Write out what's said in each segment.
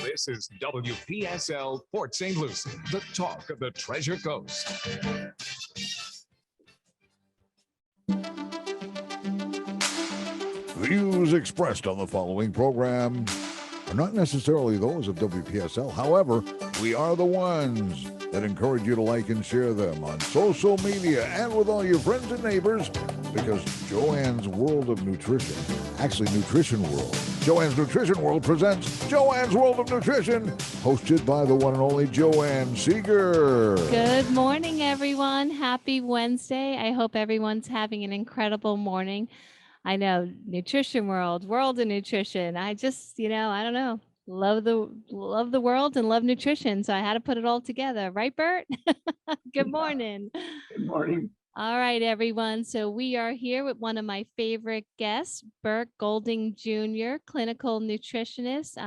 This is WPSL Port St. Lucie, the talk of the Treasure Coast. Views expressed on the following program are not necessarily those of WPSL. However, we are the ones that encourage you to like and share them on social media and with all your friends and neighbors, because Joanne's World of Nutrition, actually Nutrition World, Joanne's Nutrition World presents Joanne's World of Nutrition, hosted by the one and only Joanne Seeger. Good morning, everyone. Happy Wednesday. I hope everyone's having an incredible morning. I know, Nutrition World, World of Nutrition. I just, I don't know, love the world and love nutrition. So I had to put it all together. Right, Burt? Good morning. Good morning. All right, everyone. So we are here with one of my favorite guests, Burt Goulding Jr., clinical nutritionist,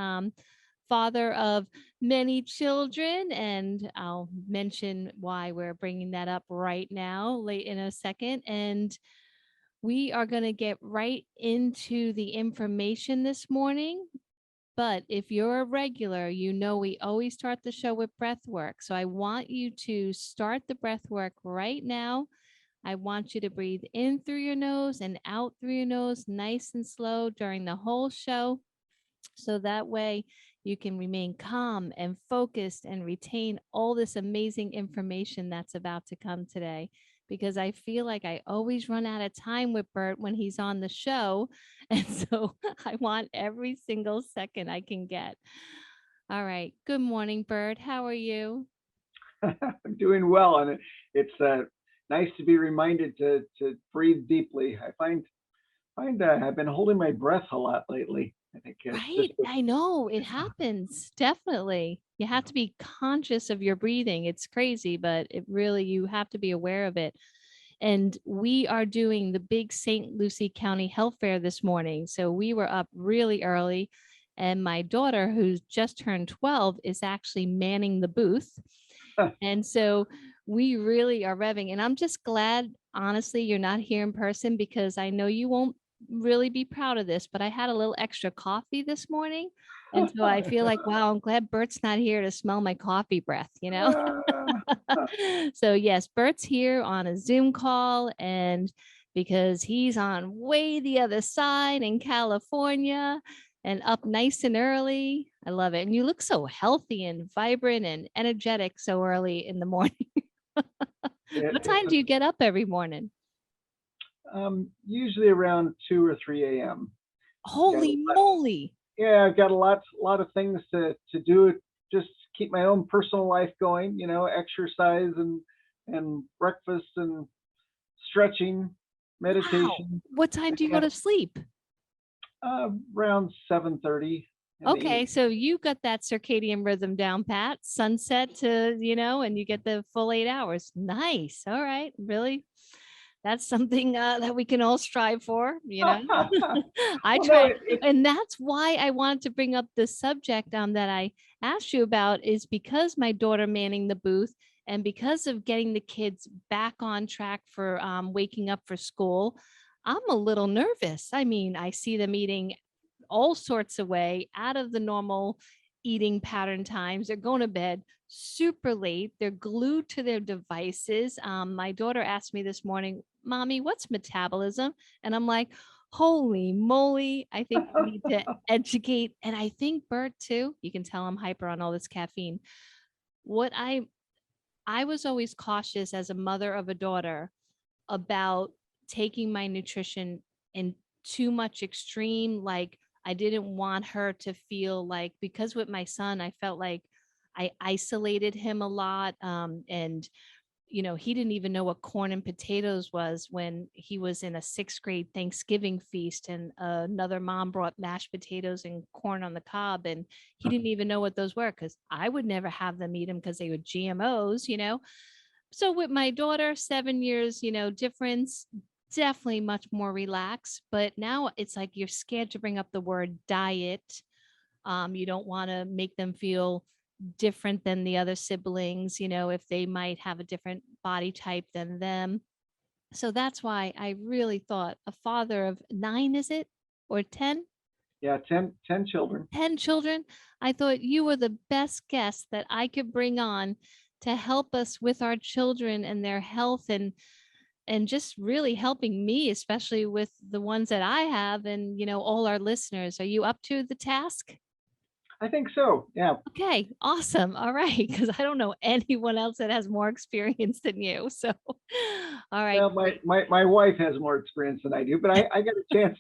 father of many children. And I'll mention why we're bringing that up right now, late in a second. And we are going to get right into the information this morning. But if you're a regular, you know we always start the show with breath work. So I want you to start the breath work right now. I want you to breathe in through your nose and out through your nose, nice and slow during the whole show. So that way you can remain calm and focused and retain all this amazing information that's about to come today. Because I feel like I always run out of time with Burt when he's on the show. And so I want every single second I can get. All right. Good morning, Burt. How are you? I'm doing well, and it's nice to be reminded to breathe deeply. I find I've been holding my breath a lot lately. I think Right. I know it happens. Definitely. You have to be conscious of your breathing. It's crazy, but you have to be aware of it. And we are doing the big St. Lucie County Health Fair this morning. So we were up really early, and my daughter, who's just turned 12, is actually manning the booth. And so we really are revving. And I'm just glad, honestly, you're not here in person, because I know you won't really be proud of this, but I had a little extra coffee this morning. And so I feel like, wow, I'm glad Burt's not here to smell my coffee breath, So yes, Burt's here on a Zoom call, and because he's on way the other side in California and up nice and early. I love it. And you look so healthy and vibrant and energetic so early in the morning. What time do you get up every morning? Usually around 2 or 3 a.m. Holy moly. Yeah, I've got a lot of things to do. Just keep my own personal life going, exercise and breakfast and stretching, meditation. Wow. What time do you go to sleep? Around 7:30. Okay, so you got that circadian rhythm down pat, sunset to, and you get the full 8 hours. Nice. All right. Really? That's something that we can all strive for, I try. And that's why I wanted to bring up the subject that I asked you about, is because my daughter manning the booth, and because of getting the kids back on track for waking up for school, I'm a little nervous. I mean, I see them eating all sorts of way out of the normal eating pattern times. They're going to bed super late. They're glued to their devices. My daughter asked me this morning, Mommy, what's metabolism? And I'm like, holy moly, I think we need to educate. And I think Burt too, you can tell I'm hyper on all this caffeine. What I was always cautious as a mother of a daughter about taking my nutrition in too much extreme. Like, I didn't want her to feel like, because with my son, I felt like I isolated him a lot. And he didn't even know what corn and potatoes was when he was in a 6th grade Thanksgiving feast, and another mom brought mashed potatoes and corn on the cob, and he didn't even know what those were, because I would never have them eat them because they were GMOs, So with my daughter, 7 years, difference, definitely much more relaxed. But now it's like you're scared to bring up the word diet. You don't want to make them feel different than the other siblings, if they might have a different body type than them. So that's why I really thought a father of 9, is it? Or 10? Yeah, 10 children. 10 children. I thought you were the best guest that I could bring on to help us with our children and their health, and just really helping me, especially with the ones that I have, and all our listeners. Are you up to the task? I think so. Yeah. Okay, awesome. All right, because I don't know anyone else that has more experience than you. So, all right, Well, great. my wife has more experience than I do, but I got a chance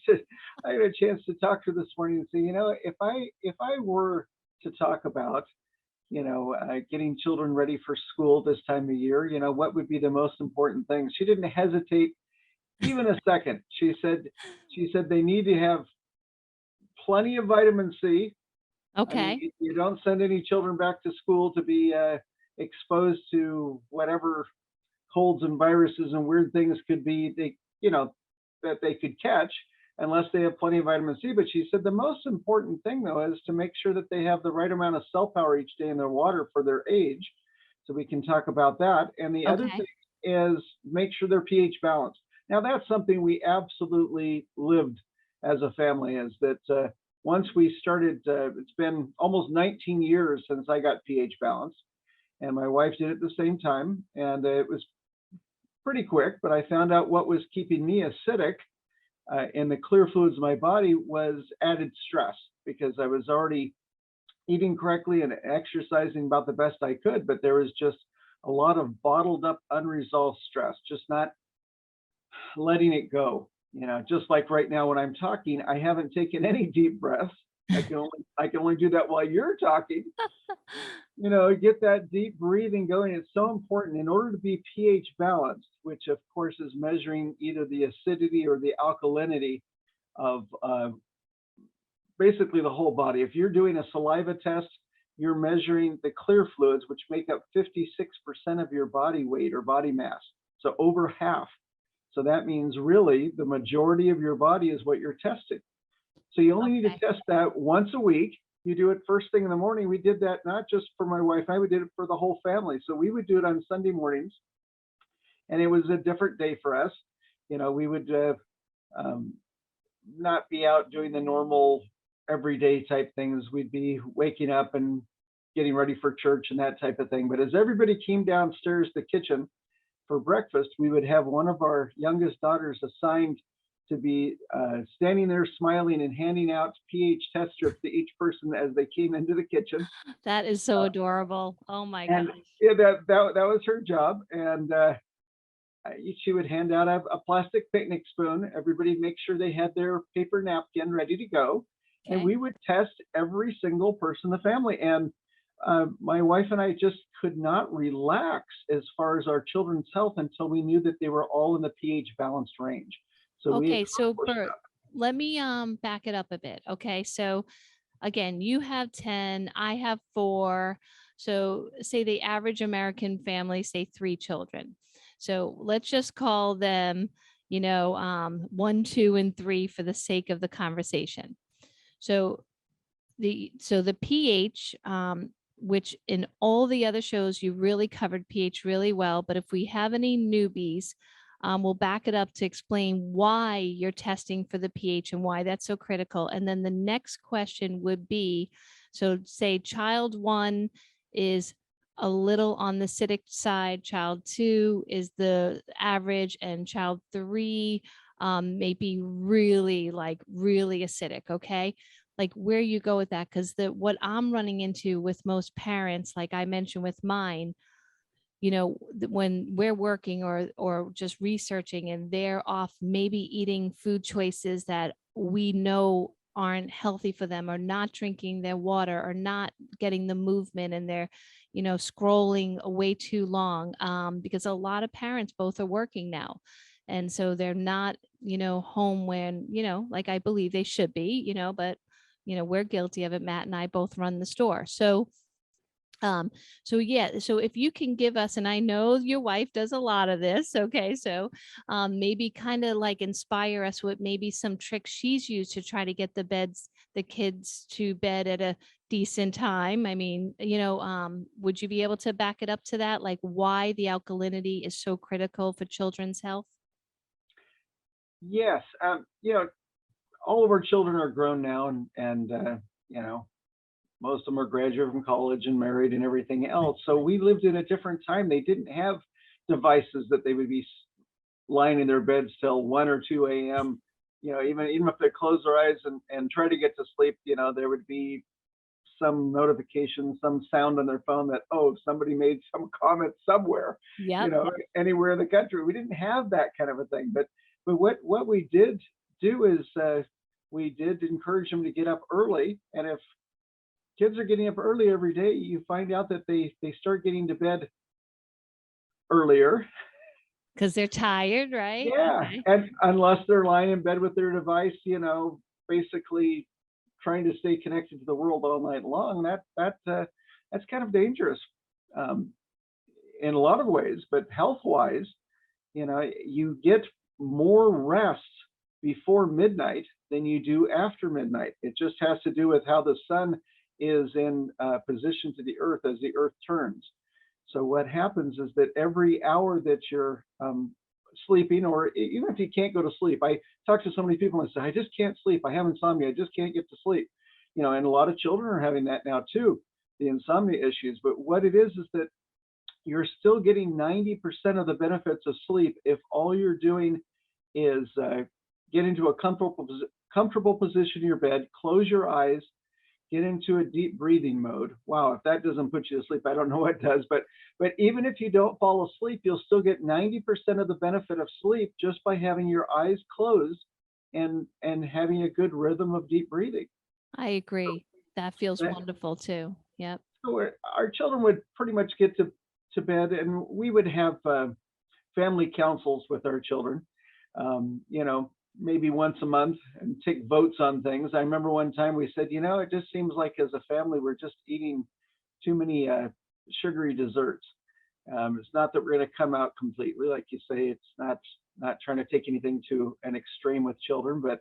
to talk to her this morning and say, if I were to talk about, getting children ready for school this time of year, what would be the most important thing? She didn't hesitate even a second. She said they need to have plenty of vitamin C. I mean, Okay. you don't send any children back to school to be exposed to whatever colds and viruses and weird things could be, that they could catch unless they have plenty of vitamin C. But she said the most important thing, though, is to make sure that they have the right amount of cell power each day in their water for their age. So we can talk about that. And the other Okay. thing is make sure their pH balanced. Now, that's something we absolutely lived as a family, is that once we started, it's been almost 19 years since I got pH balanced, and my wife did it at the same time. And it was pretty quick, but I found out what was keeping me acidic in the clear fluids in my body was added stress, because I was already eating correctly and exercising about the best I could, but there was just a lot of bottled up, unresolved stress, just not letting it go. Just like right now when I'm talking, I haven't taken any deep breaths. I can only do that while you're talking. Get that deep breathing going. It's so important in order to be pH balanced, which of course is measuring either the acidity or the alkalinity of basically the whole body. If you're doing a saliva test, you're measuring the clear fluids, which make up 56% of your body weight or body mass. So over half. So that means really the majority of your body is what you're testing. So you only need to test that once a week. You do it first thing in the morning. We did that not just for my wife, we did it for the whole family. So we would do it on Sunday mornings, and it was a different day for us. We would not be out doing the normal everyday type things. We'd be waking up and getting ready for church and that type of thing. But as everybody came downstairs the kitchen for breakfast, we would have one of our youngest daughters assigned to be standing there smiling and handing out pH test strips to each person as they came into the kitchen. That is so adorable. Oh my And gosh. yeah, that was her job. And she would hand out a plastic picnic spoon. Everybody make sure they had their paper napkin ready to go. And Okay. we would test every single person in the family. And my wife and I just could not relax as far as our children's health until we knew that they were all in the pH balanced range. So Okay, so Bert, let me back it up a bit. Okay, so again, you have 10, I have 4. So say the average American family, say 3 children. So let's just call them, 1, 2, and 3 for the sake of the conversation. So the pH, which in all the other shows you really covered pH really well, but if we have any newbies, we'll back it up to explain why you're testing for the pH and why that's so critical. And then the next question would be, so say child 1 is a little on the acidic side, child 2 is the average, and child 3 may be really acidic. Okay. Like where you go with that, because what I'm running into with most parents, like I mentioned with mine, when we're working or just researching and they're off maybe eating food choices that we know aren't healthy for them, or not drinking their water, or not getting the movement, and they're scrolling way too long, because a lot of parents both are working now, and so they're not home when like I believe they should be, but we're guilty of it. Matt and I both run the store. So so if you can give us, and I know your wife does a lot of this, okay, so maybe kind of like inspire us with maybe some tricks she's used to try to get the kids to bed at a decent time. I mean, would you be able to back it up to that, like why the alkalinity is so critical for children's health? Yes. all of our children are grown now, and you know, most of them are graduated from college and married and everything else. So we lived in a different time. They didn't have devices that they would be lying in their beds till 1 or 2 a.m. You know, even if they close their eyes and try to get to sleep, you know, there would be some notification, some sound on their phone that, oh, somebody made some comment somewhere, Yep. you know, anywhere in the country. We didn't have that kind of a thing. But what we did do is we did encourage them to get up early. And if kids are getting up early every day, you find out that they start getting to bed earlier. Because they're tired, right? Yeah. Okay. And unless they're lying in bed with their device, you know, basically trying to stay connected to the world all night long, that's kind of dangerous in a lot of ways. But health-wise, you know, you get more rest before midnight than you do after midnight. It just has to do with how the sun is in position to the earth as the earth turns. So what happens is that every hour that you're sleeping, or even if you can't go to sleep, I talk to so many people and say, I just can't sleep. I have insomnia. I just can't get to sleep. You know, and a lot of children are having that now too, the insomnia issues. But what it is that you're still getting 90% of the benefits of sleep if all you're doing is get into a comfortable position in your bed, close your eyes, get into a deep breathing mode. Wow, if that doesn't put you to sleep, I don't know what does. But even if you don't fall asleep, you'll still get 90% of the benefit of sleep just by having your eyes closed and having a good rhythm of deep breathing. I agree. That feels wonderful too. Yep. So our children would pretty much get to bed, and we would have family councils with our children, you know, maybe once a month, and take votes on things. I remember one time we said, you know, it just seems like as a family, we're just eating too many sugary desserts. It's not that we're going to come out completely, like you say, it's not trying to take anything to an extreme with children, but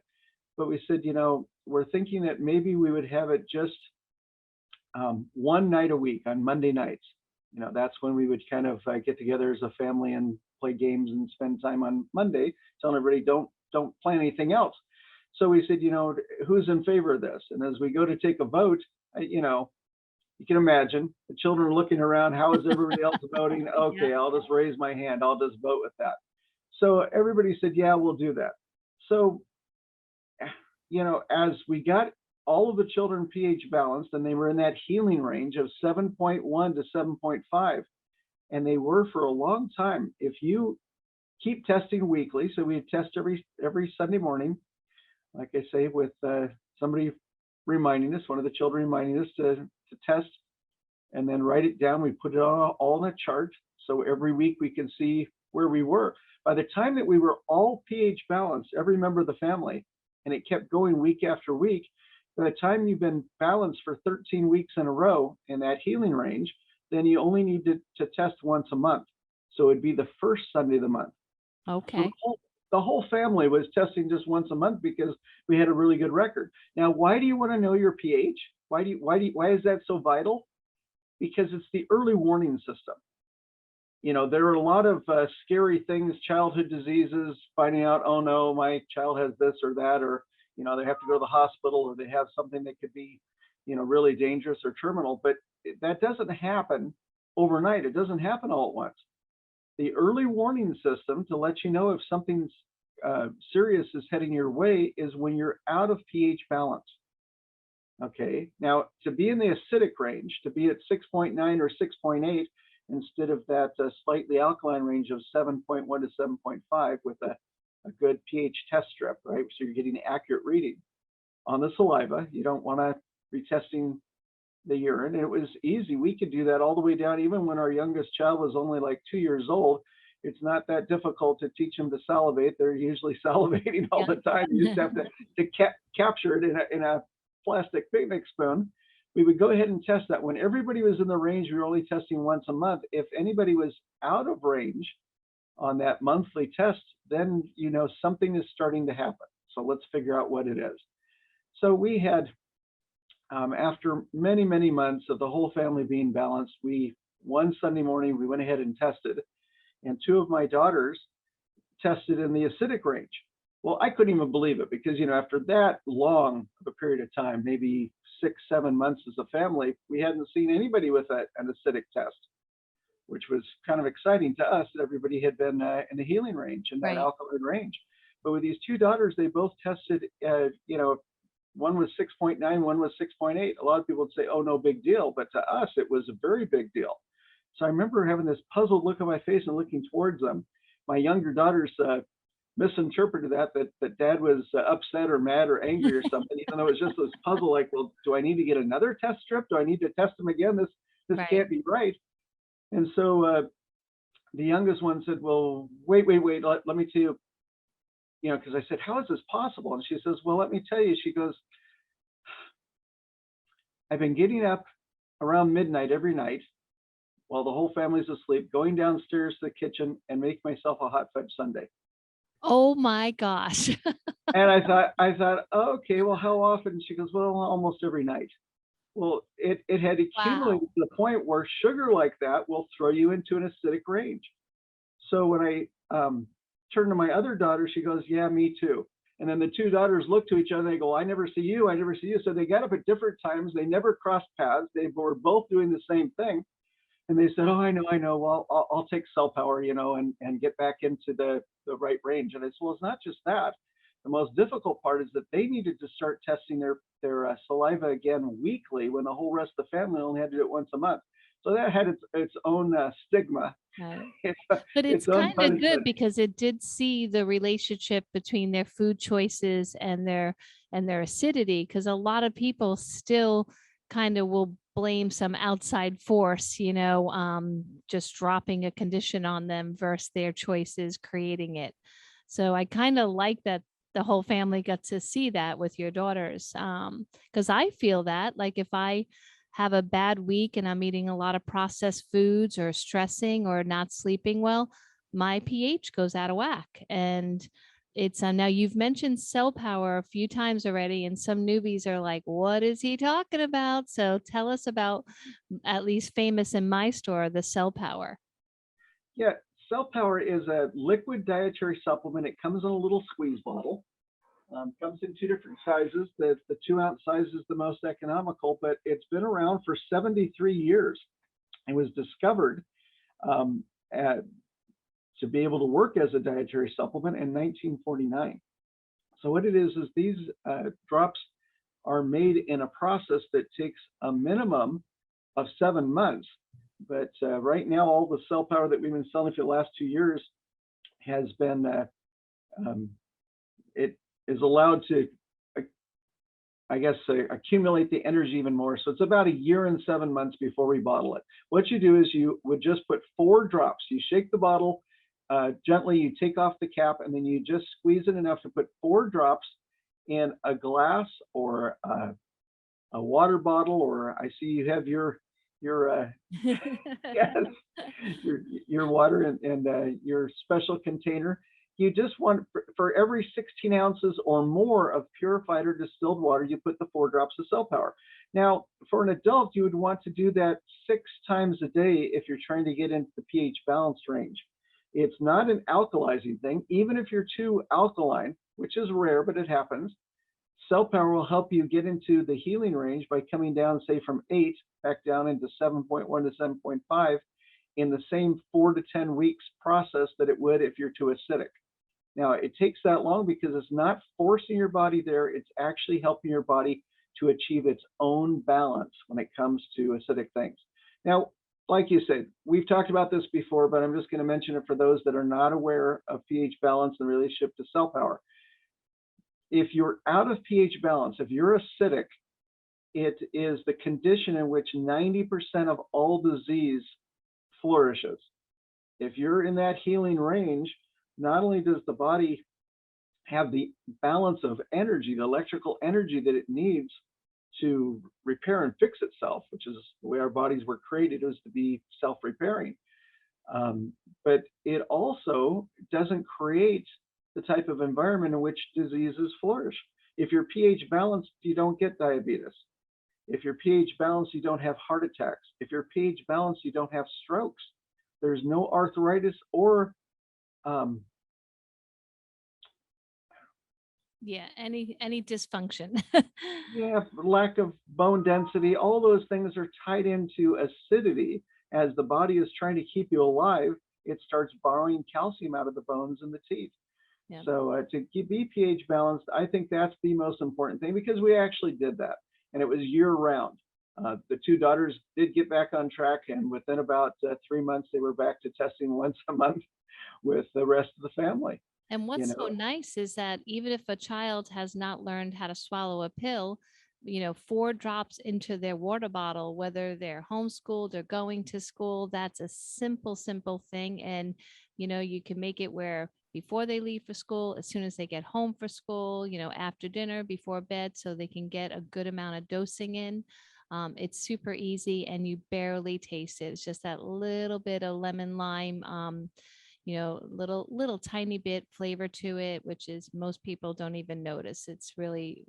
we said, you know, we're thinking that maybe we would have it just one night a week on Monday nights. You know, that's when we would kind of get together as a family and play games and spend time on Monday, telling everybody don't plan anything else. So we said, you know, who's in favor of this? And as we go to take a vote, you know, you can imagine the children are looking around. How is everybody else voting? Okay, yeah. I'll just raise my hand. I'll just vote with that. So everybody said, yeah, we'll do that. So, you know, as we got all of the children pH balanced, and they were in that healing range of 7.1 to 7.5, and they were for a long time. If you keep testing weekly, so we test every Sunday morning, like I say, with somebody reminding us, one of the children reminding us to test, and then write it down. We put it all in a chart, so every week we can see where we were. By the time that we were all pH balanced, every member of the family, and it kept going week after week, by the time you've been balanced for 13 weeks in a row in that healing range, then you only need to test once a month. So it'd be the first Sunday of the month. Okay. The whole family was testing just once a month because we had a really good record. Now, why do you want to know your pH? Why is that so vital? Because it's the early warning system. You know, there are a lot of scary things, childhood diseases, finding out, oh no, my child has this or that, or, you know, they have to go to the hospital, or they have something that could be, you know, really dangerous or terminal. But that doesn't happen overnight. It doesn't happen all at once. The early warning system to let you know if something's serious is heading your way is when you're out of pH balance. Okay, now to be in the acidic range, to be at 6.9 or 6.8 instead of that slightly alkaline range of 7.1 to 7.5 with a good pH test strip, right? So you're getting accurate reading on the saliva. You don't want to be testing the urine. It was easy. We could do that all the way down, even when our youngest child was only like 2 years old. It's not that difficult to teach them to salivate. They're usually salivating all the time. You just have to capture it in a plastic picnic spoon. We would go ahead and test that. When everybody was in the range, we were only testing once a month. If anybody was out of range on that monthly test, then you know something is starting to happen. So let's figure out what it is. So we had, after many, many months of the whole family being balanced, one Sunday morning, we went ahead and tested, and two of my daughters tested in the acidic range. Well, I couldn't even believe it because, after that long of a period of time, maybe 6-7 months as a family, we hadn't seen anybody with an acidic test, which was kind of exciting to us that everybody had been in the healing range and that Right. alkaline range. But with these two daughters, they both tested, one was 6.9, one was 6.8. A lot of people would say, oh, no big deal. But to us, it was a very big deal. So I remember having this puzzled look on my face and looking towards them. My younger daughters misinterpreted that dad was upset or mad or angry or something, even though it was just this puzzle like, well, do I need to get another test strip? Do I need to test them again? This Right. can't be right. And so the youngest one said, well, wait, let me tell you, because I said, how is this possible? And she says, well, let me tell you. She goes, I've been getting up around midnight every night while the whole family's asleep, going downstairs to the kitchen and make myself a hot fudge sundae. Oh my gosh. And I thought, oh, okay, well, how often? She goes, well, almost every night. Well, it had accumulated to the point where sugar like that will throw you into an acidic range. So when I turned to my other daughter, she goes, yeah, me too. And then the two daughters look to each other. They go, I never see you. I never see you. So they got up at different times. They never crossed paths. They were both doing the same thing. And they said, oh, I know. Well, I'll take cell power, and get back into the right range. And I said, well, it's not just that. The most difficult part is that they needed to start testing their saliva again weekly when the whole rest of the family only had to do it once a month. So that had its own stigma. Right. But it's kind of good because it did see the relationship between their food choices and their acidity, because a lot of people still kind of will blame some outside force, just dropping a condition on them versus their choices creating it. So I kind of like that the whole family got to see that with your daughters. Because I feel that, like, if I have a bad week and I'm eating a lot of processed foods or stressing or not sleeping well, my pH goes out of whack. And it's now you've mentioned cell power a few times already, and some newbies are like, what is he talking about? So tell us about, at least famous in my store, the cell power. Yeah, cell power is a liquid dietary supplement. It comes in a little squeeze bottle. Comes in two different sizes. The 2-ounce size is the most economical, but it's been around for 73 years. It was discovered to be able to work as a dietary supplement in 1949. So what it is these drops are made in a process that takes a minimum of 7 months. But right now, all the cell power that we've been selling for the last 2 years has been, it is allowed to, accumulate the energy even more. So it's about 1 year and 7 months before we bottle it. What you do is you would just put 4 drops. You shake the bottle gently, you take off the cap, and then you just squeeze it enough to put 4 drops in a glass or a water bottle, or I see you have your yes, your water and your special container. You just want, for every 16 ounces or more of purified or distilled water, you put the 4 drops of cell power. Now, for an adult, you would want to do that 6 times a day if you're trying to get into the pH balance range. It's not an alkalizing thing. Even if you're too alkaline, which is rare, but it happens, cell power will help you get into the healing range by coming down, say, from 8 back down into 7.1 to 7.5 in the same 4 to 10 weeks process that it would if you're too acidic. Now, it takes that long because it's not forcing your body there. It's actually helping your body to achieve its own balance when it comes to acidic things. Now, like you said, we've talked about this before, but I'm just going to mention it for those that are not aware of pH balance and relationship to cell power. If you're out of pH balance, if you're acidic, it is the condition in which 90% of all disease flourishes. If you're in that healing range, not only does the body have the balance of energy, the electrical energy that it needs to repair and fix itself, which is the way our bodies were created, is to be self-repairing, but it also doesn't create the type of environment in which diseases flourish. If you're pH balanced, you don't get diabetes. If you're pH balanced, you don't have heart attacks. If you're pH balanced, you don't have strokes. There's no arthritis or Yeah, any dysfunction. Yeah, lack of bone density, all those things are tied into acidity. As the body is trying to keep you alive, it starts borrowing calcium out of the bones and the teeth. Yeah. So to be pH balanced, I think that's the most important thing, because we actually did that, and it was year round. The two daughters did get back on track, and within about 3 months, they were back to testing once a month with the rest of the family. And You what's so know, nice is that even if a child has not learned how to swallow a pill, 4 drops into their water bottle, whether they're homeschooled or going to school, that's a simple, simple thing. And, you can make it where before they leave for school, as soon as they get home for school, after dinner, before bed, so they can get a good amount of dosing in. It's super easy and you barely taste it. It's just that little bit of lemon lime. Little tiny bit flavor to it, which is most people don't even notice. It's really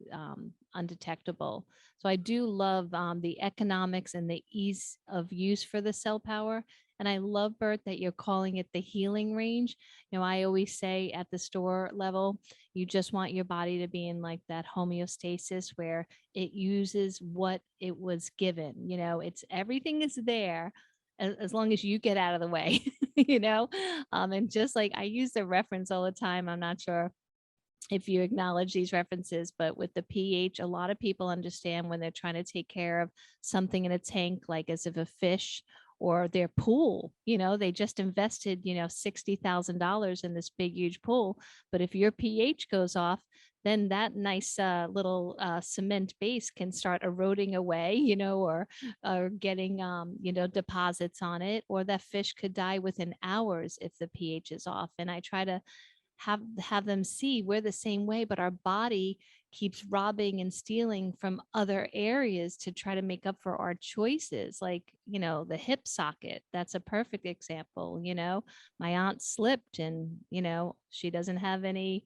undetectable. So I do love the economics and the ease of use for the cell power. And I love, Bert, that you're calling it the healing range. I always say at the store level, you just want your body to be in like that homeostasis where it uses what it was given. It's everything is there as long as you get out of the way, and just like I use the reference all the time. I'm not sure if you acknowledge these references, but with the pH, a lot of people understand when they're trying to take care of something in a tank, like as if a fish or their pool, they just invested, $60,000 in this big, huge pool. But if your pH goes off, then that nice little cement base can start eroding away, or getting, deposits on it, or that fish could die within hours if the pH is off. And I try to have them see we're the same way, but our body keeps robbing and stealing from other areas to try to make up for our choices. Like, the hip socket, that's a perfect example. My aunt slipped and, she doesn't have any,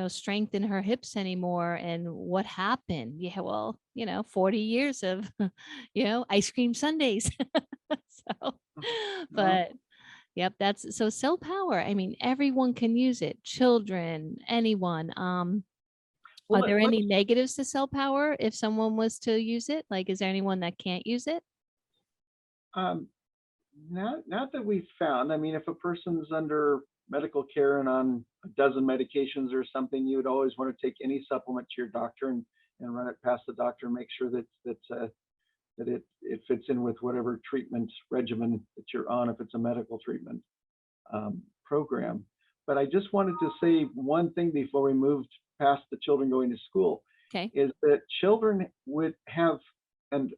strength in her hips anymore. And what happened? Yeah, well, 40 years of, ice cream sundaes. So, but yep, that's so cell power. I mean, everyone can use it. Children, anyone. well, Are there let, any negatives to cell power if someone was to use it? Like, is there anyone that can't use it? um, not that we've found. I mean, if a person's under medical care and on a dozen medications or something, you would always want to take any supplement to your doctor and run it past the doctor and make sure that it fits in with whatever treatment regimen that you're on, if it's a medical treatment program. But I just wanted to say one thing before we moved past the children going to school, Okay. is that children would have and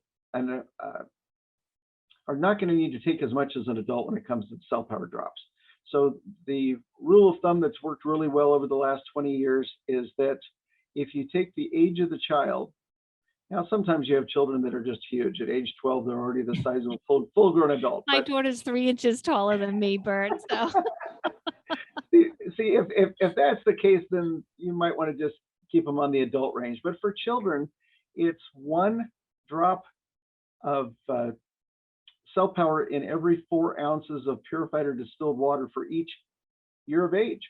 are not going to need to take as much as an adult when it comes to cell power drops. So the rule of thumb that's worked really well over the last 20 years is that if you take the age of the child, now sometimes you have children that are just huge. At age 12, they're already the size of a full-grown adult. My But daughter's 3 inches taller than me, Bert. So see, if that's the case, then you might want to just keep them on the adult range. But for children, it's 1 drop of cell power in every 4 ounces of purified or distilled water for each year of age.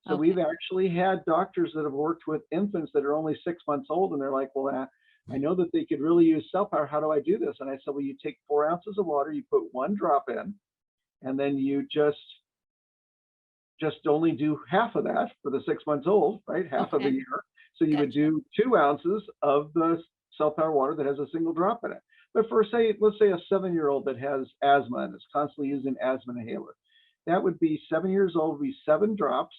So Okay. we've actually had doctors that have worked with infants that are only 6 months old, and they're like, well, I know that they could really use cell power. How do I do this? And I said, well, you take 4 ounces of water, you put 1 drop in, and then you just only do half of that for the 6 months old, right? Half of a Okay. year. So you would Gotcha. do 2 ounces of the cell power water that has a single drop in it. But for let's say a 7-year-old that has asthma and is constantly using asthma inhaler, that would be 7 years old, would be 7 drops,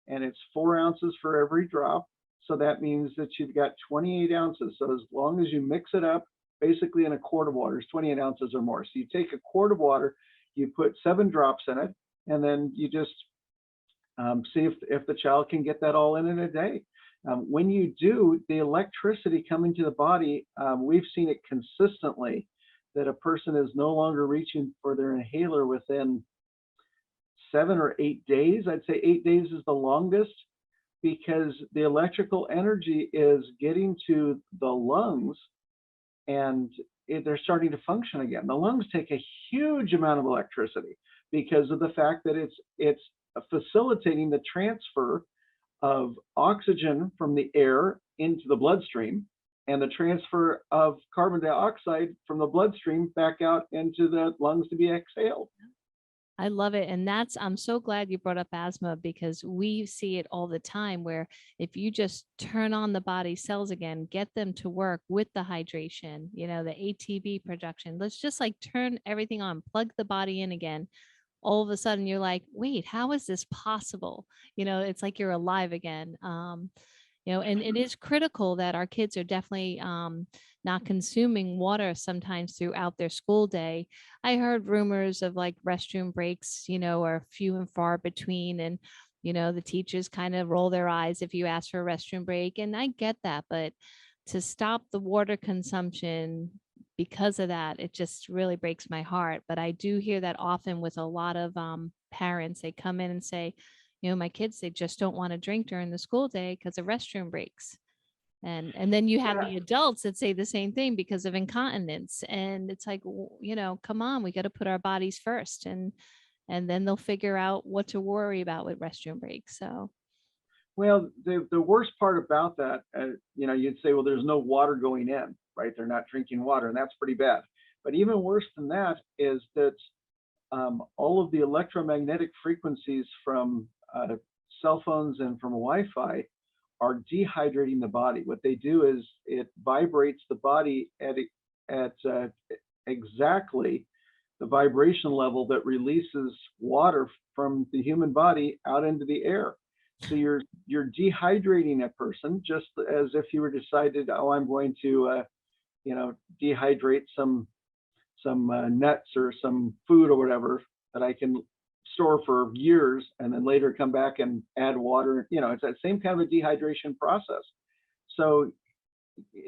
and it's 4 ounces for every drop. So that means that you've got 28 ounces. So as long as you mix it up, basically in a quart of water, it's 28 ounces or more. So you take a quart of water, you put 7 drops in it, and then you just see if the child can get that all in a day. When you do, the electricity coming to the body, we've seen it consistently that a person is no longer reaching for their inhaler within 7 or 8 days. I'd say 8 days is the longest, because the electrical energy is getting to the lungs and they're starting to function again. The lungs take a huge amount of electricity because of the fact that it's facilitating the transfer of oxygen from the air into the bloodstream and the transfer of carbon dioxide from the bloodstream back out into the lungs to be exhaled. I love it. And I'm so glad you brought up asthma, because we see it all the time where if you just turn on the body cells again, get them to work with the hydration, the ATP production, let's just like turn everything on, plug the body in again. All of a sudden you're like, wait, how is this possible? It's like you're alive again. And it is critical that our kids are definitely not consuming water sometimes throughout their school day. I heard rumors of like restroom breaks, are few and far between. And, the teachers kind of roll their eyes if you ask for a restroom break. And I get that. But to stop the water consumption because of that, it just really breaks my heart. But I do hear that often with a lot of parents. They come in and say, my kids, they just don't want to drink during the school day because of restroom breaks. And then you have the adults that say the same thing because of incontinence. And it's like, come on, we got to put our bodies first. And then they'll figure out what to worry about with restroom breaks. So. Well, the worst part about that, you'd say, well, there's no water going in, right? They're not drinking water, and that's pretty bad. But even worse than that is that all of the electromagnetic frequencies from cell phones and from Wi-Fi are dehydrating the body. What they do is it vibrates the body at exactly the vibration level that releases water from the human body out into the air. So you're dehydrating a person just as if you were decided, oh, I'm going to dehydrate some nuts or some food or whatever that I can store for years and then later come back and add water. It's that same kind of a dehydration process. So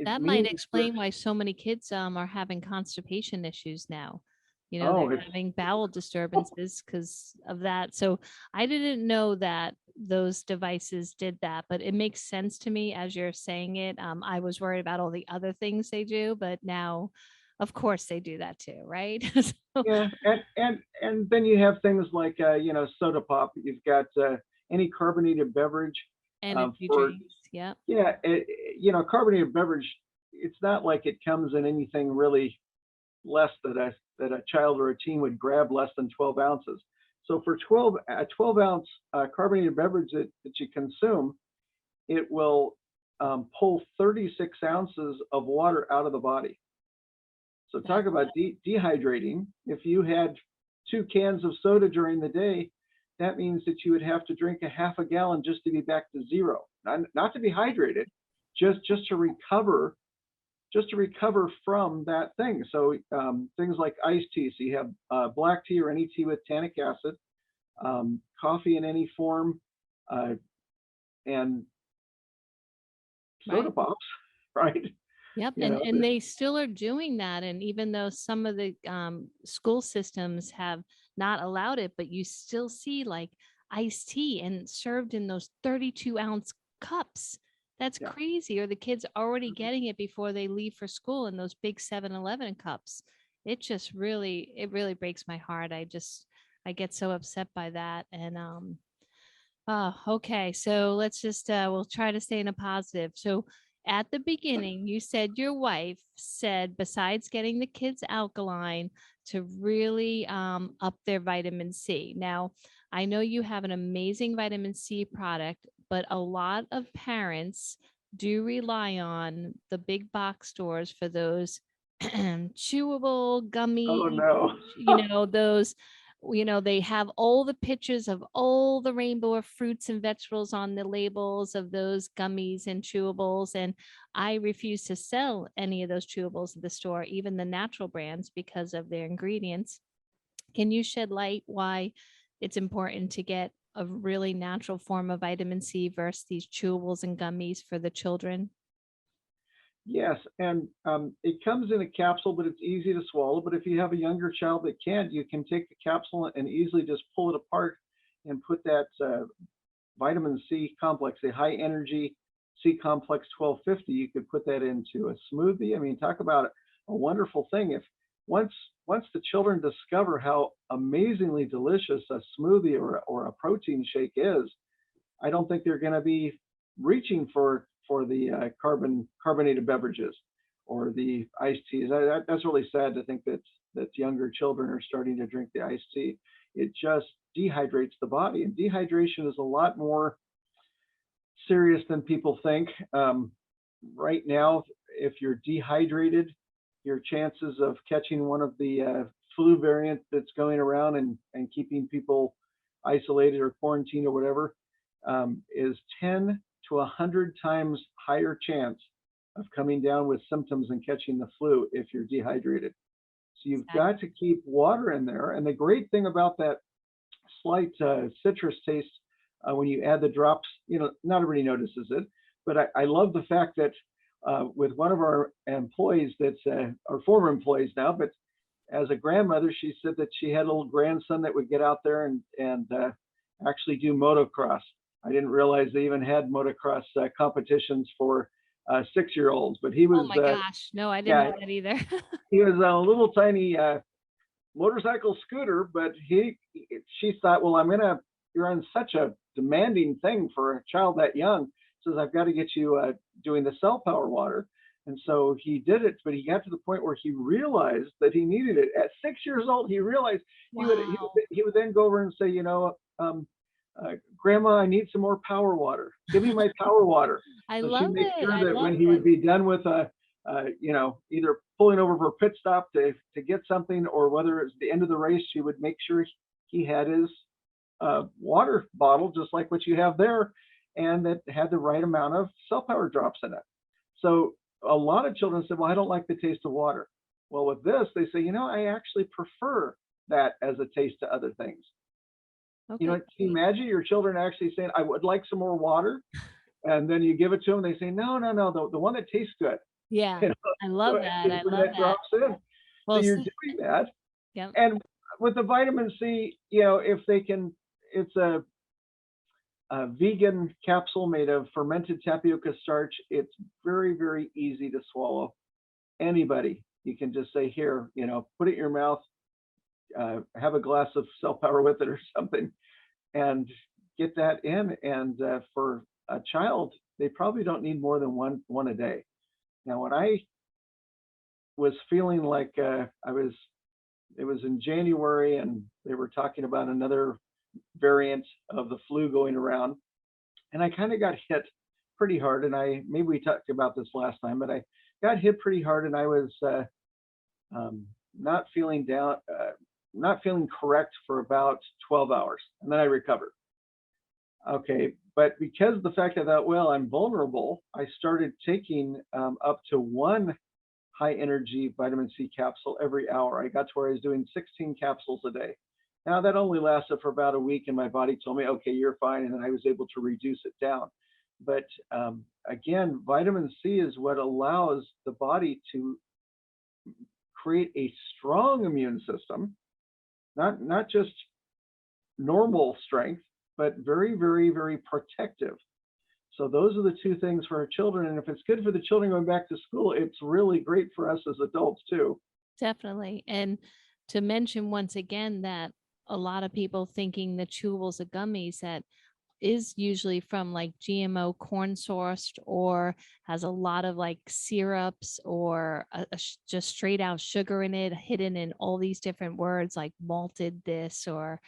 that might explain why so many kids are having constipation issues now. They're having bowel disturbances because of that. So I didn't know that those devices did that, but it makes sense to me as you're saying it. I was worried about all the other things they do, but now, of course, they do that too, right? So, yeah, and then you have things like soda pop. You've got any carbonated beverage. Energy drinks. Yeah. Yeah, carbonated beverage. It's not like it comes in anything really less that a child or a teen would grab, less than 12 ounces. So for 12 ounce carbonated beverage that you consume, it will pull 36 ounces of water out of the body. So talk about dehydrating. If you had 2 cans of soda during the day, that means that you would have to drink a half a gallon just to be back to zero. Not to be hydrated, just to recover from that thing. So things like iced tea. So you have black tea or any tea with tannic acid, coffee in any form, and soda pops, right? Yep. And they still are doing that. And even though some of the school systems have not allowed it, but you still see like iced tea and served in those 32-ounce cups. That's crazy. Or the kids already getting it before they leave for school in those big 7-Eleven cups. It just really breaks my heart. I get so upset by that. And okay. So let's just we'll try to stay in a positive. So at the beginning, you said your wife said, besides getting the kids alkaline, to really up their vitamin C. Now, I know you have an amazing vitamin C product, but a lot of parents do rely on the big box stores for those chewable gummy, Oh no. those, they have all the pictures of all the rainbow of fruits and vegetables on the labels of those gummies and chewables. And I refuse to sell any of those chewables at the store, even the natural brands, because of their ingredients. Can you shed light why it's important to get a really natural form of vitamin C versus these chewables and gummies for the children? Yes, and it comes in a capsule, but it's easy to swallow. But if you have a younger child that can't, you can take the capsule and easily just pull it apart and put that vitamin C complex, the high energy C complex 1250. You could put that into a smoothie. I mean, talk about a wonderful thing. If once the children discover how amazingly delicious a smoothie or a protein shake is, I don't think they're going to be reaching for the carbonated beverages or the iced teas. That's really sad to think that younger children are starting to drink the iced tea. It just dehydrates the body, and dehydration is a lot more serious than people think. Right now, if you're dehydrated, your chances of catching one of the flu variant that's going around and keeping people isolated or quarantined or whatever is 10 to 100 times higher chance of coming down with symptoms and catching the flu if you're dehydrated. So you've got to keep water in there. And the great thing about that slight citrus taste when you add the drops, not everybody notices it, but I love the fact that with one of our employees that's our former employees now, but as a grandmother, she said that she had a little grandson that would get out there and actually do motocross. I didn't realize they even had motocross competitions for 6-year-olds, but he was. Oh my gosh, no, I didn't know that either. He was a little tiny motorcycle scooter, but she thought, well, you're on such a demanding thing for a child that young. Says, I've got to get you doing the cell power water. And so he did it, but he got to the point where he realized that he needed it. At 6 years old, he realized he would then go over and say, Grandma, I need some more power water. Give me my power water. I so love she'd make it. sure that when he would be done with either pulling over for a pit stop to get something, or whether it's the end of the race, she would make sure he had his water bottle, just like what you have there, and that had the right amount of cell power drops in it. So a lot of children said, well, I don't like the taste of water. Well, with this, they say, I actually prefer that as a taste to other things. Okay. Can you imagine your children actually saying, I would like some more water? And then you give it to them, they say, no, the one that tastes good. Yeah, I love that. I love that. Drops in. Well, so you're doing that. Yep. And with the vitamin C, if they can, it's a vegan capsule made of fermented tapioca starch. It's very, very easy to swallow. Anybody, you can just say, here, put it in your mouth, have a glass of cell power with it or something, and get that in. And for a child, they probably don't need more than one a day. Now, when I was feeling like it was in January, and they were talking about another variant of the flu going around, and I kind of got hit pretty hard. And maybe we talked about this last time, but I got hit pretty hard, and I was not feeling correct for about 12 hours, and then I recovered. Okay, but because of the fact that I thought, well, I'm vulnerable, I started taking up to one high energy vitamin C capsule every hour. I got to where I was doing 16 capsules a day. Now that only lasted for about a week, and my body told me, okay, you're fine. And then I was able to reduce it down. But again, vitamin C is what allows the body to create a strong immune system, not just normal strength, but very, very, very protective. So those are the two things for our children. And if it's good for the children going back to school, it's really great for us as adults too. Definitely. And to mention once again that a lot of people thinking the chewables of gummies that is usually from like GMO corn sourced, or has a lot of like syrups or just straight out sugar in it, hidden in all these different words like malted this or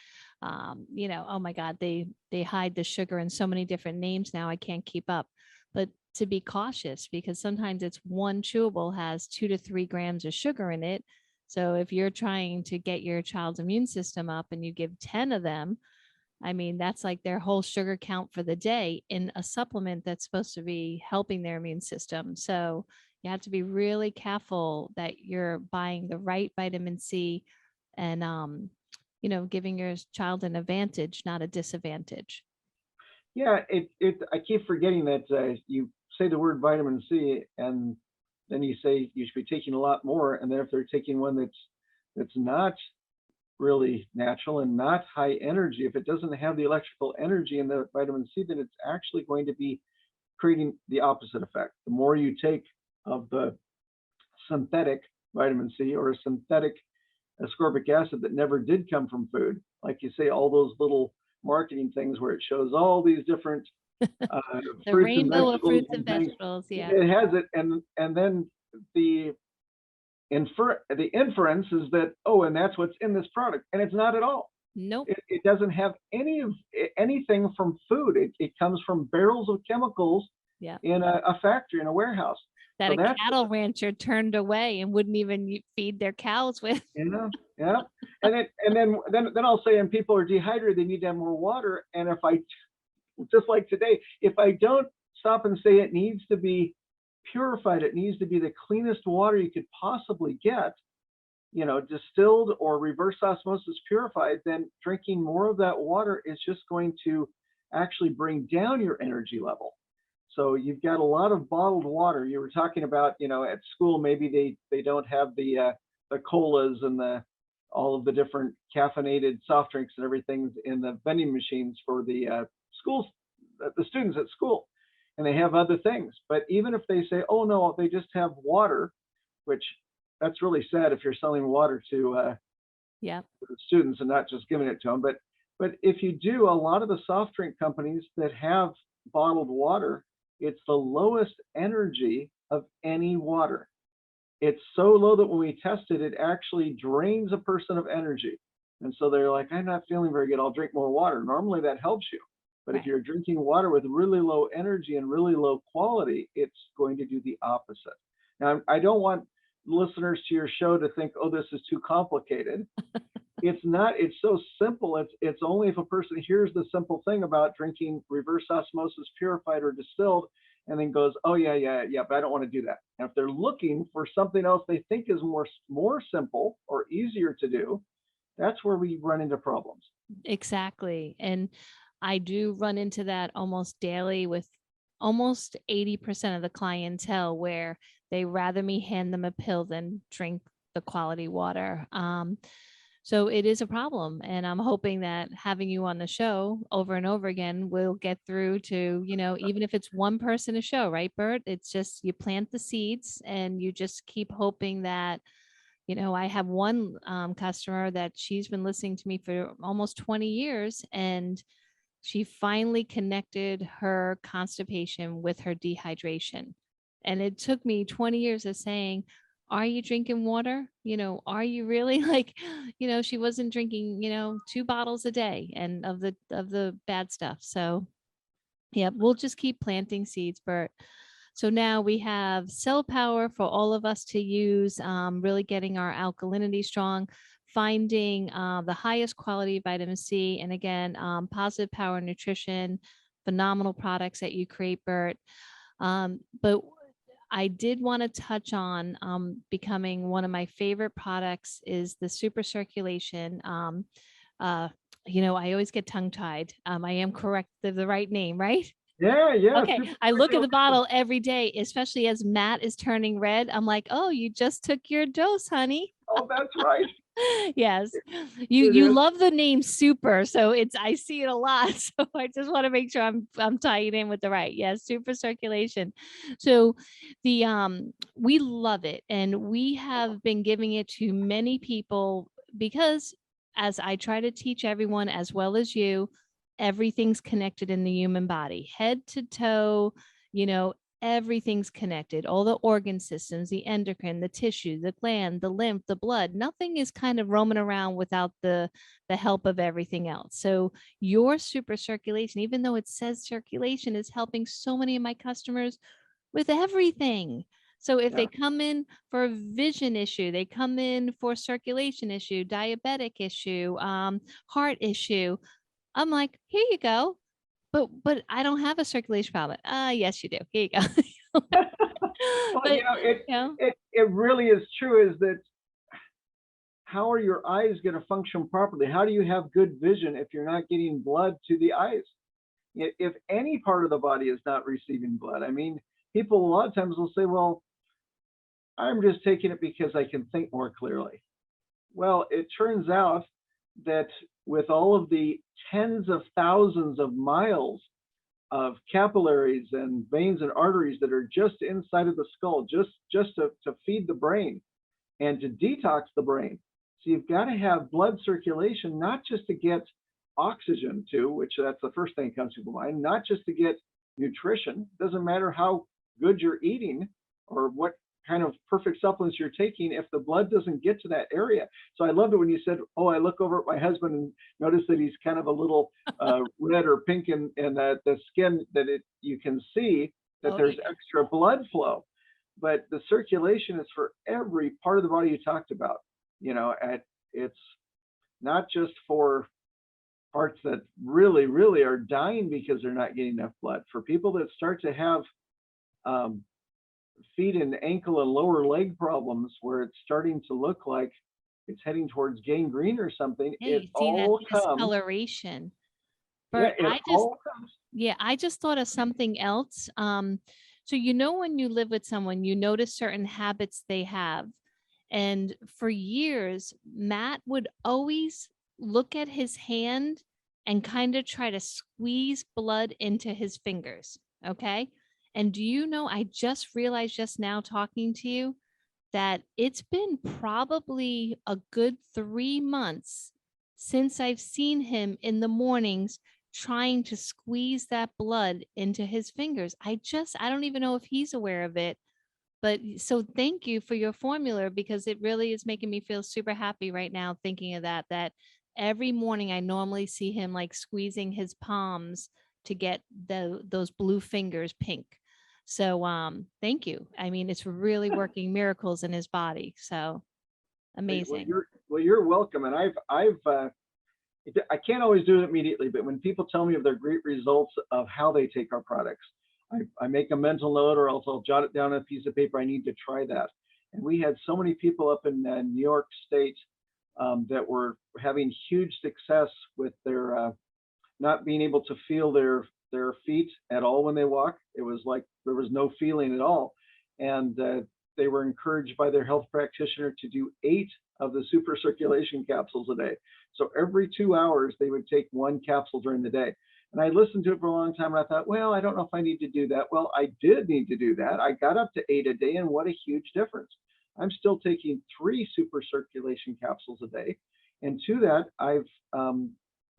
oh my God, they hide the sugar in so many different names now, I can't keep up. But to be cautious, because sometimes it's one chewable has 2 to 3 grams of sugar in it. So if you're trying to get your child's immune system up and you give 10 of them, I mean, that's like their whole sugar count for the day in a supplement that's supposed to be helping their immune system. So you have to be really careful that you're buying the right vitamin C and, giving your child an advantage, not a disadvantage. Yeah, I keep forgetting that you say the word vitamin C, and then you say you should be taking a lot more. And then if they're taking one that's not really natural and not high energy, if it doesn't have the electrical energy in the vitamin C, then it's actually going to be creating the opposite effect. The more you take of the synthetic vitamin C or synthetic ascorbic acid that never did come from food, like you say, all those little marketing things where it shows all these different The fruits and rainbow of vegetables fruits and and things. vegetables. Yeah. It has it, and then the the inference is that, oh, and that's what's in this product, and it's not at all. Nope. It doesn't have anything from food. It comes from barrels of chemicals Yeah. in a factory, in a warehouse. That So a that's cattle rancher turned away and wouldn't even feed their cows with. yeah. And then I'll say, and people are dehydrated, they need to have more water. And if I, just like today, if I don't stop and say it needs to be purified, it needs to be the cleanest water you could possibly get, distilled or reverse osmosis purified, then drinking more of that water is just going to actually bring down your energy level. So you've got a lot of bottled water. You were talking about, at school, maybe they don't have the colas and all of the different caffeinated soft drinks and everything in the vending machines for the schools, the students at school, and they have other things. But even if they say, oh no, they just have water, which that's really sad if you're selling water to the students and not just giving it to them. But if you do, a lot of the soft drink companies that have bottled water, it's the lowest energy of any water. It's so low that when we test it, it actually drains a person of energy. And so they're like, I'm not feeling very good, I'll drink more water. Normally that helps you. But if you're drinking water with really low energy and really low quality, it's going to do the opposite. Now, I don't want listeners to your show to think, oh, this is too complicated. It's not. It's so simple. It's only if a person hears the simple thing about drinking reverse osmosis purified or distilled and then goes, oh yeah, but I don't want to do that. And if they're looking for something else they think is more simple or easier to do, that's where we run into problems. Exactly. And I do run into that almost daily with almost 80% of the clientele, where they rather me hand them a pill than drink the quality water. So it is a problem. And I'm hoping that having you on the show over and over again will get through to, even if it's one person a show, right, Burt? It's just, you plant the seeds and you just keep hoping that, I have one customer that she's been listening to me for almost 20 years, and she finally connected her constipation with her dehydration. And it took me 20 years of saying, are you drinking water? Are you really she wasn't drinking, 2 bottles a day and of the bad stuff. So yeah, we'll just keep planting seeds, Burt. So now we have cell power for all of us to use, really getting our alkalinity strong, finding the highest quality vitamin C. And again, Positive Power Nutrition, phenomenal products that you create, Burt. But I did want to touch on becoming one of my favorite products is the super circulation. I always get tongue tied. I am correct, the right name, right? Yeah. Okay. I look at the bottle every day, especially as Matt is turning red. I'm like, oh, you just took your dose, honey. Oh, that's right. Yes. You love the name super. So I see it a lot. So I just want to make sure I'm tying in with the right. Yes. Super circulation. So we love it. And we have been giving it to many people because, as I try to teach everyone as well as you, everything's connected in the human body, head to toe, everything's connected, all the organ systems, the endocrine, the tissue, the gland, the lymph, the blood, nothing is kind of roaming around without the help of everything else. So your super circulation, even though it says circulation, is helping so many of my customers with everything. So if they come in for a vision issue, they come in for circulation issue, diabetic issue, heart issue, I'm like, here you go. But I don't have a circulation problem. Yes, you do. Here you go. Well, it really is true, is that how are your eyes going to function properly? How do you have good vision if you're not getting blood to the eyes? If any part of the body is not receiving blood, people a lot of times will say, well, I'm just taking it because I can think more clearly. Well, it turns out that with all of the tens of thousands of miles of capillaries and veins and arteries that are just inside of the skull, just to feed the brain and to detox the brain. So you've got to have blood circulation, not just to get oxygen too, which that's the first thing that comes to mind, not just to get nutrition. Doesn't matter how good you're eating or what kind of perfect supplements you're taking if the blood doesn't get to that area. So I love it when you said, oh, I look over at my husband and notice that he's kind of a little red or pink and that the skin, that you can see that there's extra blood flow. But the circulation is for every part of the body you talked about. You know, it's not just for parts that really, really are dying because they're not getting enough blood. For people that start to have feet and ankle and lower leg problems where it's starting to look like it's heading towards gangrene or something, it all comes. Discoloration. Yeah, I just thought of something else. So, you know, when you live with someone, you notice certain habits they have. And for years, Matt would always look at his hand and kind of try to squeeze blood into his fingers. Okay. And do you know, I just realized just now talking to you that it's been probably a good 3 months since I've seen him in the mornings trying to squeeze that blood into his fingers. I don't even know if he's aware of it. But so thank you for your formula, because it really is making me feel super happy right now thinking of that every morning I normally see him like squeezing his palms to get those blue fingers pink. So thank you. I mean, it's really working miracles in his body. So amazing. Well, you're welcome. And I can't always do it immediately, but when people tell me of their great results of how they take our products, I make a mental note, or else I'll jot it down on a piece of paper. I need to try that. And we had so many people up in New York State that were having huge success with their not being able to feel their feet at all when they walk. It was like there was no feeling at all. And they were encouraged by their health practitioner to do 8 of the super circulation capsules a day. So every 2 hours, they would take 1 capsule during the day. And I listened to it for a long time, and I thought, well, I don't know if I need to do that. Well, I did need to do that. I got up to 8 a day, and what a huge difference. I'm still taking 3 super circulation capsules a day. And to that, I've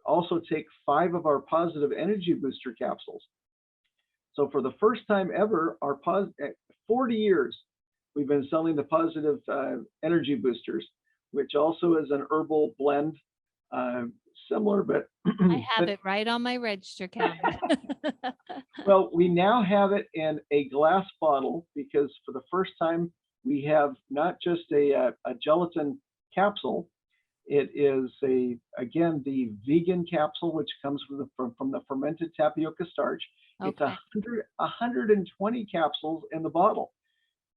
also take 5 of our positive energy booster capsules. So for the first time ever, 40 years, we've been selling the positive energy boosters, which also is an herbal blend, similar, but I have it right on my register counter. Well, we now have it in a glass bottle, because for the first time we have not just a gelatin capsule. It is again the vegan capsule, which comes from the fermented tapioca starch. Okay. It's 120 capsules in the bottle.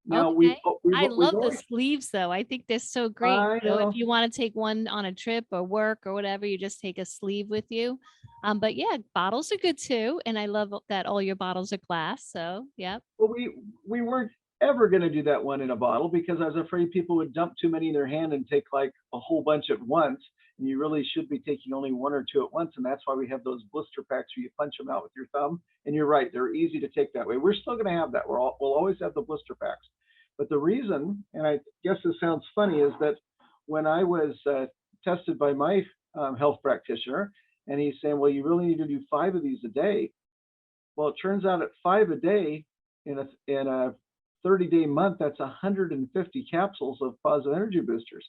Now okay. I love the sleeves though. I think they're so great. So if you want to take one on a trip or work or whatever, you just take a sleeve with you. But yeah, bottles are good too. And I love that all your bottles are glass. So yeah. Well, we weren't ever going to do that one in a bottle, because I was afraid people would dump too many in their hand and take like a whole bunch at once. And you really should be taking only 1 or 2 at once. And that's why we have those blister packs where you punch them out with your thumb. And you're right, they're easy to take that way. We're still going to have that. We'll always have the blister packs. But the reason, and I guess this sounds funny, is that when I was tested by my health practitioner, and he's saying, well, you really need to do 5 of these a day. Well, it turns out at 5 a day in a 30-day month, that's 150 capsules of positive energy boosters.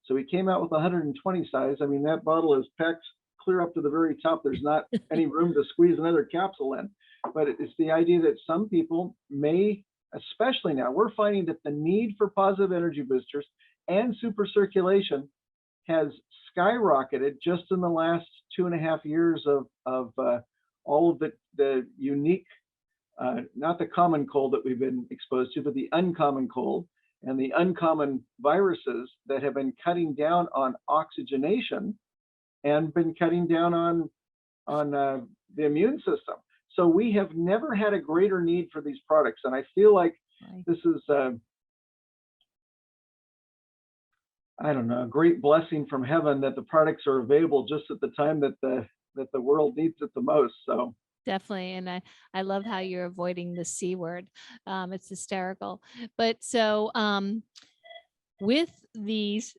So we came out with 120 size. I mean, that bottle is packed clear up to the very top. There's not any room to squeeze another capsule in. But it's the idea that some people may, especially now, we're finding that the need for positive energy boosters and super circulation has skyrocketed just in the last 2.5 years of all of the unique, not the common cold that we've been exposed to, but the uncommon cold and the uncommon viruses that have been cutting down on oxygenation and been cutting down on the immune system. So we have never had a greater need for these products. And I feel like this is, I don't know, a great blessing from heaven that the products are available just at the time that the world needs it the most. So definitely. And I love how you're avoiding the C word. It's hysterical. But so with these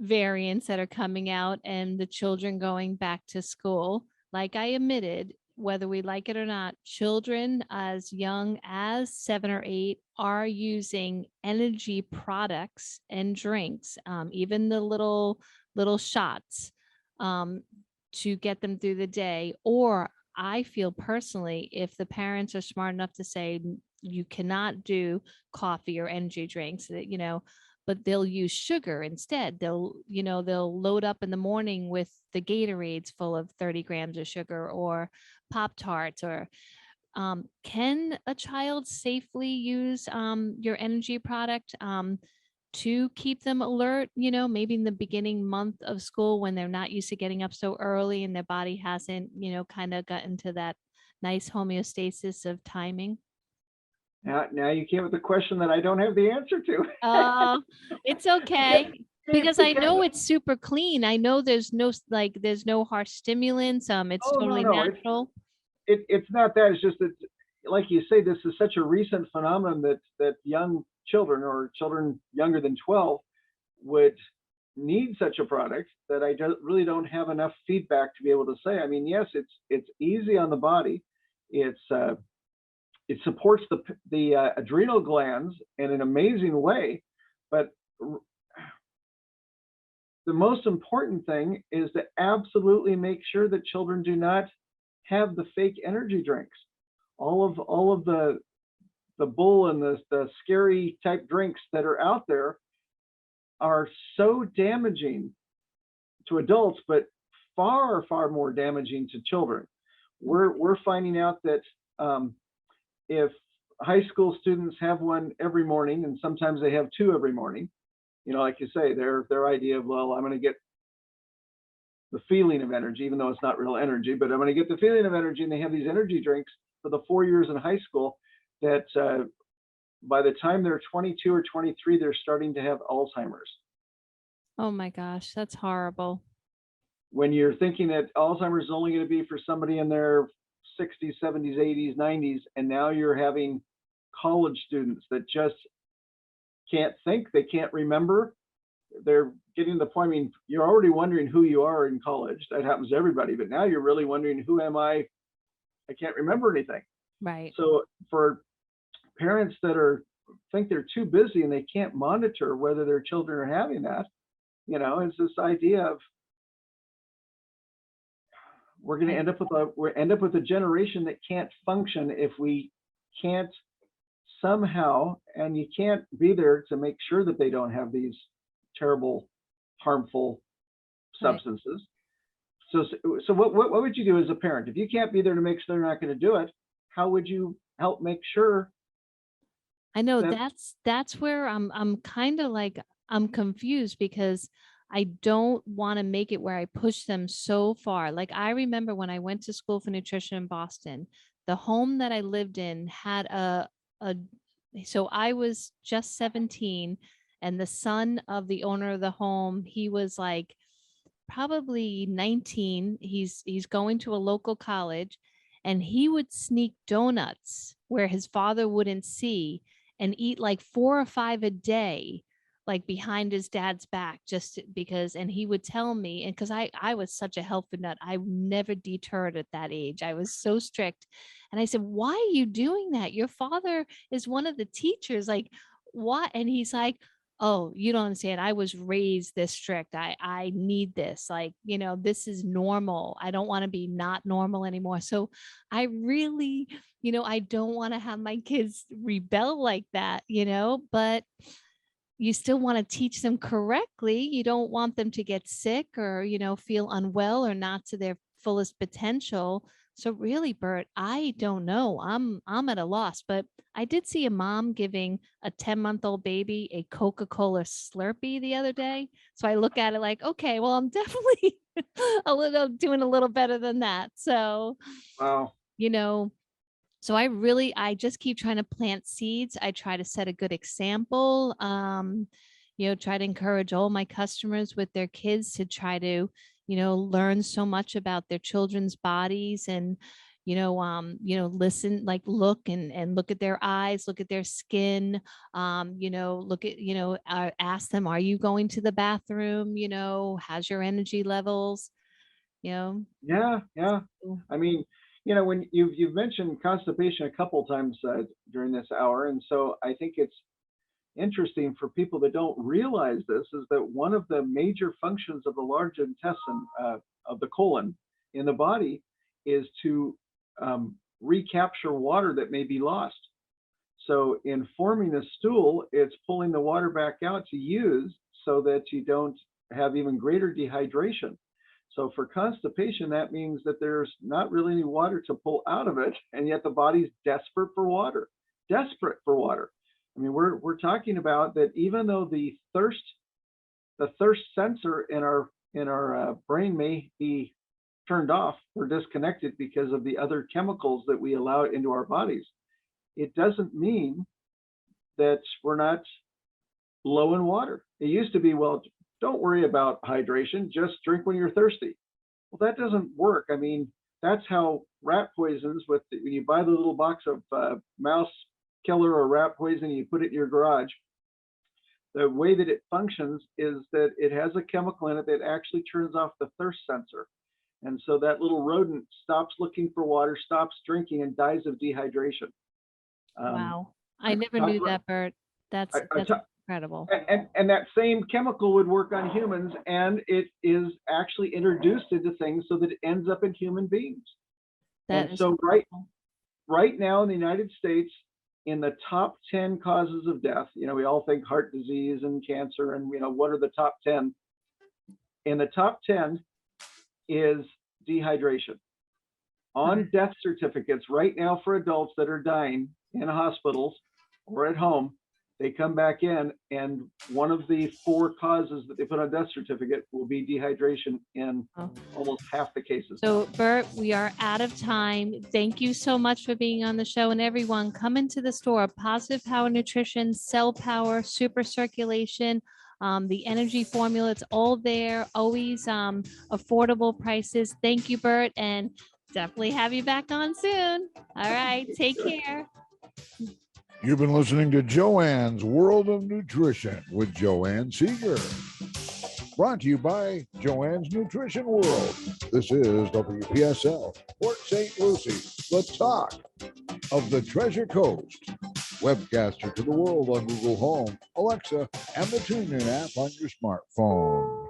variants that are coming out and the children going back to school. Like I admitted, whether we like it or not, children as young as 7 or 8 are using energy products and drinks, even the little shots, to get them through the day. Or I feel personally, if the parents are smart enough to say you cannot do coffee or energy drinks, but they'll use sugar instead. They'll load up in the morning with the Gatorades full of 30 grams of sugar, or Pop Tarts, or can a child safely use your energy product to keep them alert, maybe in the beginning month of school when they're not used to getting up so early and their body hasn't, kind of gotten to that nice homeostasis of timing? Now you came with a question that I don't have the answer to. It's okay. Because I know it's super clean. I know there's no harsh stimulants. It's totally no. natural. It's not that. It's just that, like you say, this is such a recent phenomenon that young children or children younger than 12 would need such a product, that I really don't have enough feedback to be able to say. I mean, yes, it's easy on the body. It supports the adrenal glands in an amazing way, but the most important thing is to absolutely make sure that children do not have the fake energy drinks. All of the bull and the scary type drinks that are out there are so damaging to adults, but far, far more damaging to children. We're finding out that if high school students have one every morning, and sometimes they have 2 every morning, like you say, their idea of, well, I'm going to get the feeling of energy, even though it's not real energy, but I'm going to get the feeling of energy, and they have these energy drinks for the 4 years in high school that by the time they're 22 or 23, they're starting to have Alzheimer's. Oh my gosh, that's horrible. When you're thinking that Alzheimer's is only going to be for somebody in their 60s, 70s, 80s, 90s, and now you're having college students that just can't think, they can't remember. They're getting to the point, I mean, you're already wondering who you are in college. That happens to everybody, but now you're really wondering, who am I? I can't remember anything. Right. So for parents that think they're too busy and they can't monitor whether their children are having that, it's this idea of, we're going to end up with a generation that can't function if we can't somehow, and you can't be there to make sure that they don't have these terrible, harmful substances. Right. So what would you do as a parent if you can't be there to make sure they're not going to do it? How would you help make sure? I know that's where I'm kind of like, I'm confused, because I don't want to make it where I push them so far. Like, I remember when I went to school for nutrition in Boston, the home that I lived in had so I was just 17, and the son of the owner of the home, he was like probably 19. He's going to a local college, and he would sneak donuts where his father wouldn't see, and eat like 4 or 5 a day, like behind his dad's back, just because. And he would tell me, and because I was such a health nut, I never deterred at that age. I was so strict. And I said, why are you doing that? Your father is one of the teachers. Like, what? And he's like, oh, you don't understand. I was raised this strict. I need this. Like, this is normal. I don't want to be not normal anymore. So I really, I don't want to have my kids rebel like that, but you still want to teach them correctly. You don't want them to get sick or, feel unwell or not to their fullest potential. So really, Burt, I don't know. I'm at a loss, but I did see a mom giving a 10-month-old baby a Coca-Cola Slurpee the other day. So I look at it like, okay, well, I'm definitely doing a little better than that. So, wow. So I just keep trying to plant seeds. I try to set a good example, try to encourage all my customers with their kids to try to, learn so much about their children's bodies and, listen, like look and look at their eyes, look at their skin, look at, ask them, are you going to the bathroom? How's your energy levels? Yeah. I mean, when you've mentioned constipation a couple times during this hour, and so I think it's interesting for people that don't realize this is that one of the major functions of the large intestine, of the colon in the body, is to recapture water that may be lost. So in forming the stool, it's pulling the water back out to use so that you don't have even greater dehydration. So for constipation, that means that there's not really any water to pull out of it, and yet the body's desperate for water. I mean, we're talking about that even though the thirst sensor in our brain may be turned off or disconnected because of the other chemicals that we allow into our bodies, it doesn't mean that we're not low in water. It used to be, well, don't worry about hydration, just drink when you're thirsty. Well, that doesn't work. I mean, that's how rat poisons, when you buy the little box of mouse killer or rat poison, you put it in your garage. The way that it functions is that it has a chemical in it that actually turns off the thirst sensor. And so that little rodent stops looking for water, stops drinking, and dies of dehydration. Wow. I never knew that, Burt. That's incredible. And that same chemical would work on humans, and it is actually introduced into things so that it ends up in human beings. And so right now in the United States, in the top 10 causes of death, we all think heart disease and cancer, and what are the top 10? In the top 10 is dehydration. On death certificates right now for adults that are dying in hospitals or at home, they come back in, and one of the 4 causes that they put on death certificate will be dehydration in almost half the cases. So, Burt, we are out of time. Thank you so much for being on the show. And everyone, come into the store. Positive Power Nutrition, Cell Power, Super Circulation, the energy formula, it's all there. Always affordable prices. Thank you, Burt, and definitely have you back on soon. All right, take care. You've been listening to Joanne's World of Nutrition with Joanne Seeger. Brought to you by Joanne's Nutrition World. This is WPSL, Port St. Lucie, the talk of the Treasure Coast. Webcaster to the world on Google Home, Alexa, and the TuneIn app on your smartphone.